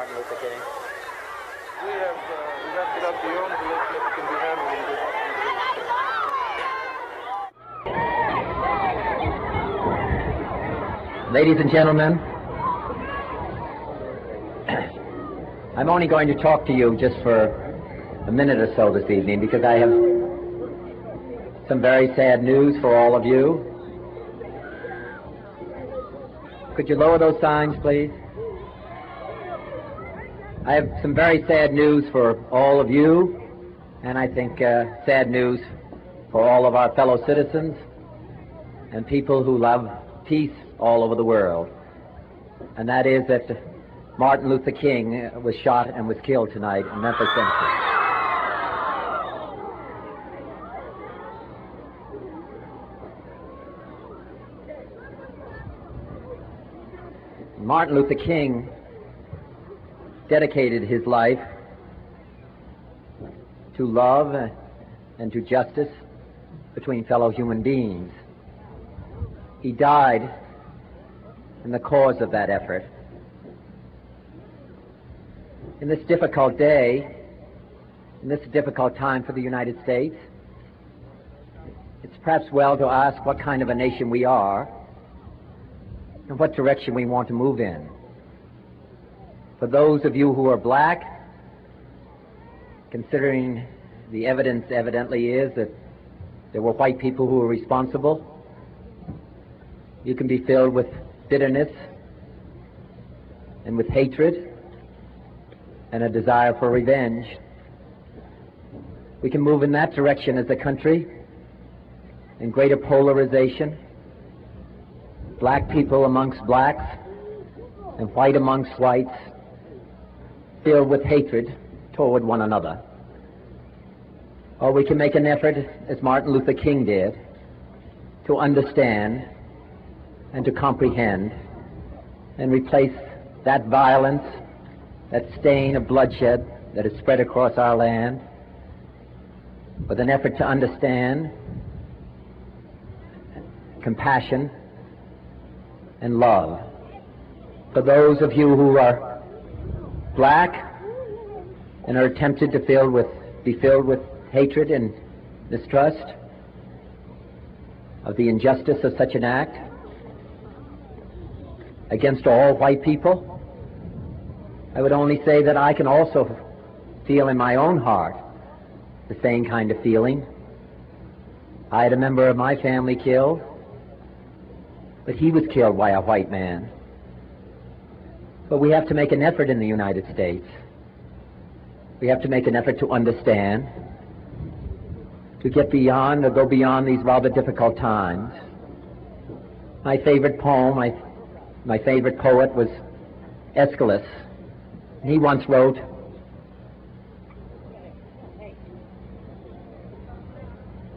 Martin Luther King? We have left it up to your own volition if it can be handled in good. Ladies and gentlemen, I'm only going to talk to you just for a minute or so this evening because I have some very sad news for all of you. Could you lower those signs, please? I have some very sad news for all of you, and I think sad news for all of our fellow citizens and people who love peace all over the world. And that is that Martin Luther King was shot and was killed tonight in Memphis, Tennessee. Martin Luther King dedicated his life to love and to justice between fellow human beings. He died in the cause of that effort. In this difficult day, in this difficult time for the United States, it's perhaps well to ask what kind of a nation we are and what direction we want to move in. For those of you who are black, considering the evidence evidently is that there were white people who were responsible, you can be filled with bitterness and with hatred and a desire for revenge. We can move in that direction as a country, in greater polarization, black people amongst blacks and white amongst whites, filled with hatred toward one another. Or we can make an effort, as Martin Luther King did, to understand and to comprehend and replace that violence, that stain of bloodshed that is spread across our land with an effort to understand, compassion, and love. For those of you who are black and are tempted to be filled with hatred and mistrust of the injustice of such an act against all white people, I would only say that I can also feel in my own heart the same kind of feeling. I had a member of my family killed, but he was killed by a white man. But we have to make an effort in the United States. We have to make an effort to understand, to get beyond or go beyond these rather difficult times. My favorite poem, my favorite poet was Aeschylus. He once wrote,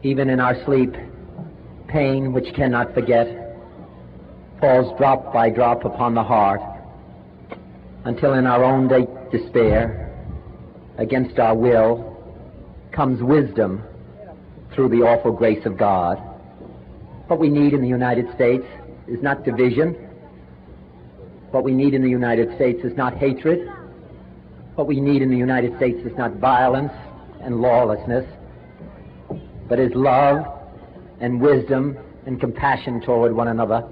"Even in our sleep, pain which cannot forget falls drop by drop upon the heart, until in our own despair, against our will, comes wisdom through the awful grace of God." What we need in the United States is not division. What we need in the United States is not hatred. What we need in the United States is not violence and lawlessness, but is love and wisdom and compassion toward one another,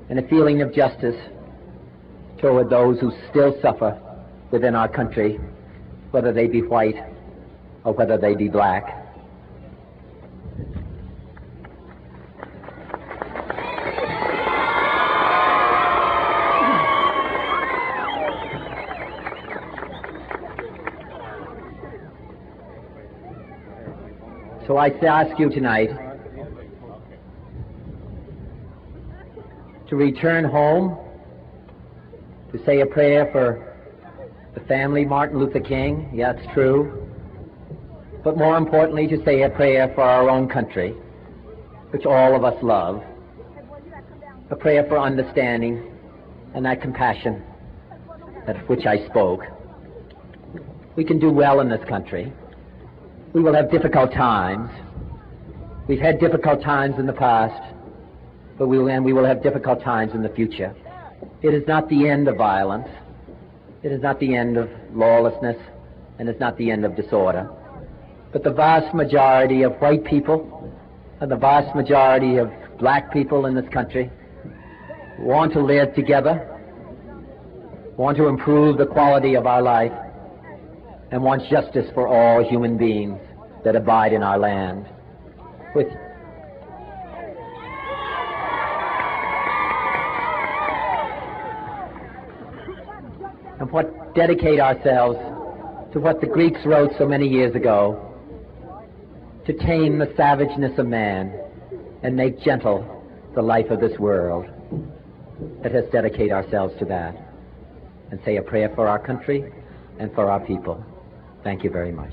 and a feeling of justice toward those who still suffer within our country, whether they be white or whether they be black. So I ask you tonight to return home, to say a prayer for the family Martin Luther King, yeah, it's true, but more importantly to say a prayer for our own country, which all of us love, a prayer for understanding and that compassion of which I spoke. We can do well in this country. We will have difficult times. We've had difficult times in the past, and we will have difficult times in the future. It is not the end of violence. It is not the end of lawlessness, and it's not the end of disorder. But the vast majority of white people and the vast majority of black people in this country want to live together, want to improve the quality of our life, and want justice for all human beings that abide in our land. And what dedicate ourselves to what the Greeks wrote so many years ago, to tame the savageness of man and make gentle the life of this world. Let us dedicate ourselves to that and say a prayer for our country and for our people. Thank you very much.